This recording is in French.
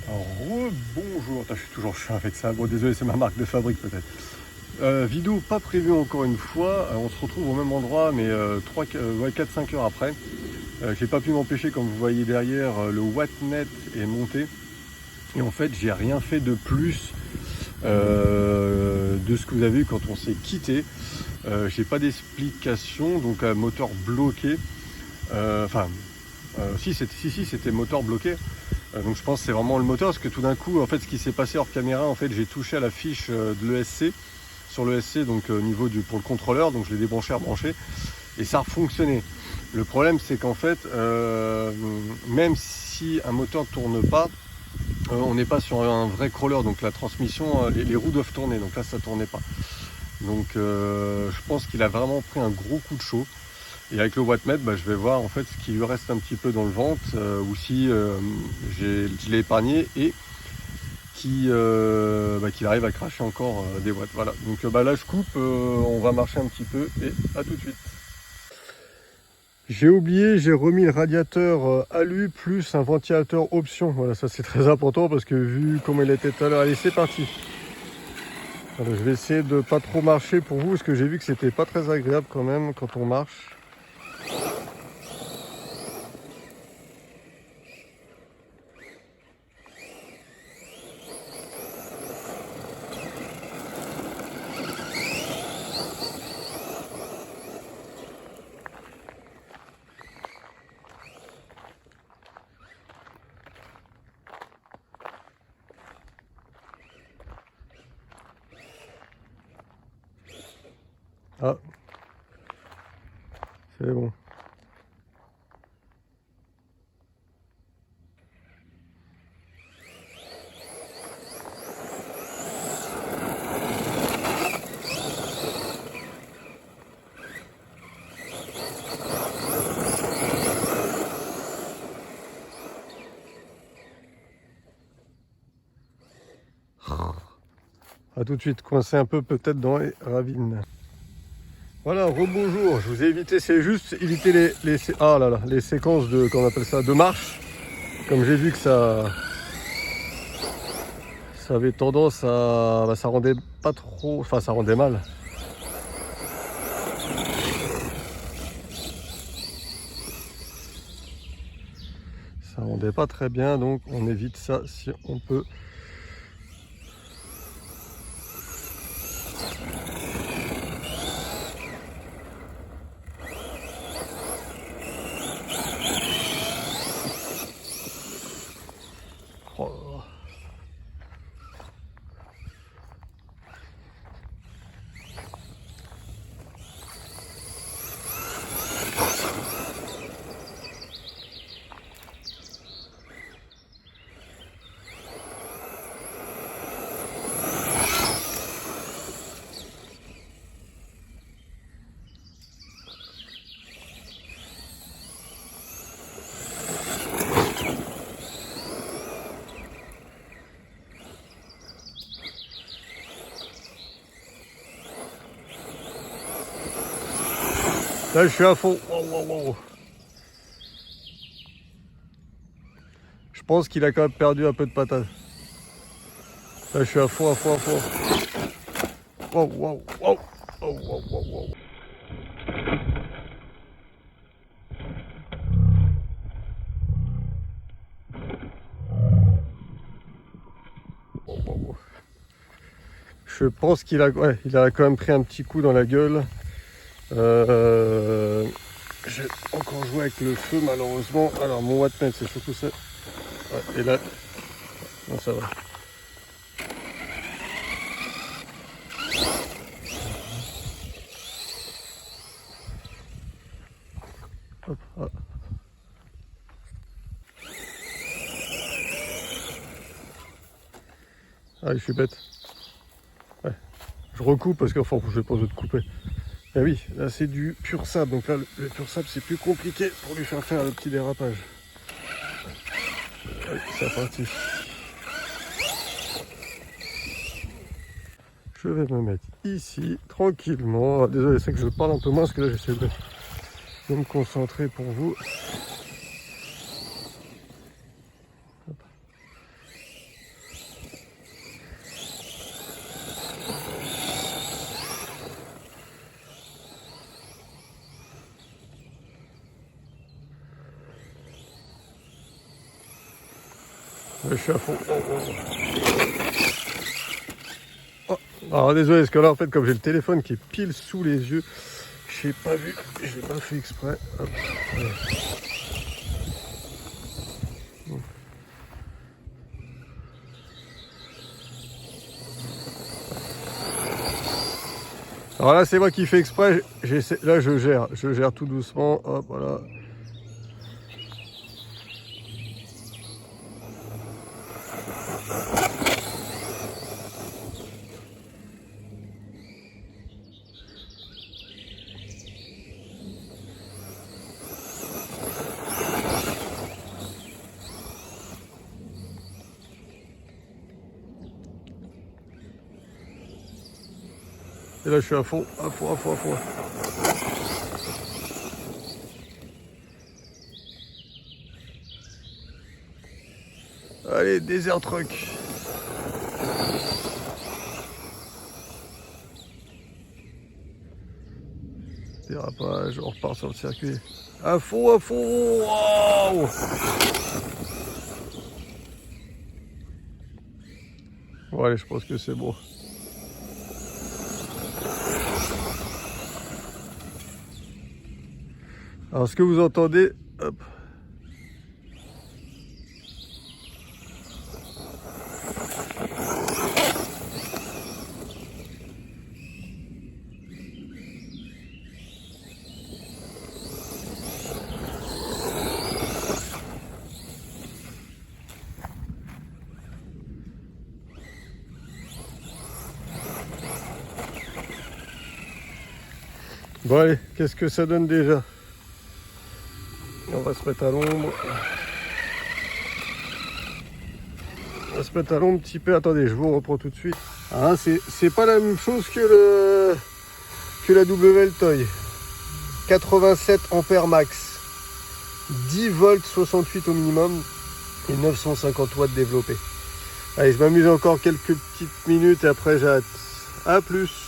Alors, bonjour, je suis toujours chiant avec ça. Bon, désolé, c'est ma marque de fabrique peut-être. Vidéo pas prévue encore une fois. On se retrouve au même endroit, mais 4-5 heures après. J'ai pas pu m'empêcher, comme vous voyez derrière, le Wattnet est monté. Et en fait, j'ai rien fait de plus de ce que vous avez vu quand on s'est quitté. J'ai pas d'explication, donc moteur bloqué. Si, c'était moteur bloqué. Donc je pense que c'est vraiment le moteur, parce que tout d'un coup, en fait, ce qui s'est passé hors caméra, en fait, j'ai touché à la fiche de l'ESC, sur l'ESC, donc au niveau pour le contrôleur, donc je l'ai débranché, rebranché, et ça a fonctionné. Le problème, c'est qu'en fait, même si un moteur ne tourne pas, on n'est pas sur un vrai crawler, donc la transmission, les roues doivent tourner, donc là, ça ne tournait pas. Donc je pense qu'il a vraiment pris un gros coup de chaud. Et avec le Wattmet, je vais voir en fait ce qui lui reste un petit peu dans le ventre, ou si je l'ai épargné et qu'il arrive à cracher encore des watts. Voilà, donc là je coupe, on va marcher un petit peu et à tout de suite. J'ai oublié, j'ai remis le radiateur alu plus un ventilateur option. Voilà, ça c'est très important parce que vu comment il était tout à l'heure, allez c'est parti. Alors, je vais essayer de pas trop marcher pour vous parce que j'ai vu que c'était pas très agréable quand même quand on marche. Ah, c'est bon. A tout de suite, coincé un peu peut-être dans les ravines. Voilà, rebonjour, je vous ai évité, c'est juste éviter les séquences de, qu'on appelle ça, de marche. Comme j'ai vu que ça avait tendance à, ça rendait pas trop, enfin ça rendait mal. Ça rendait pas très bien, donc on évite ça si on peut. Oh. Là je suis à fond. Wow. Je pense qu'il a quand même perdu un peu de patate. Là je suis à fond. Wow. Je pense qu'il a, il a quand même pris un petit coup dans la gueule. J'ai encore joué avec le feu malheureusement. Alors mon Wattnet c'est surtout ça. Ouais, et là, non ça va. Hop. Ah je suis bête. Ouais. Je recoupe parce qu'enfin je vais pas de couper. Ah oui, là c'est du pur sable, donc là le pur sable c'est plus compliqué pour lui faire le petit dérapage. Allez, c'est parti. Je vais me mettre ici tranquillement. Ah, désolé, c'est que je parle un peu moins parce que là j'essaie de me concentrer pour vous. Je suis à fond. Oh. Alors désolé, parce que là en fait comme j'ai le téléphone qui est pile sous les yeux, je n'ai pas vu, je l'ai pas fait exprès. Hop. Ouais. Alors là c'est moi qui fais exprès, là je gère tout doucement, hop voilà. Et là je suis à fond. Allez, Desert Truck. Dérapage, on repart sur le circuit. À fond, waouh. Bon allez, je pense que c'est bon. Alors ce que vous entendez, hop. Bon allez, qu'est-ce que ça donne déjà? On va se mettre à l'ombre. On va se mettre à l'ombre un petit peu. Attendez, je vous reprends tout de suite. Ah, c'est pas la même chose que la WL Toy. 87 ampères max. 10 volts 68 au minimum. Et 950 watts développés. Allez, je m'amuse encore quelques petites minutes et après j'arrête. A plus.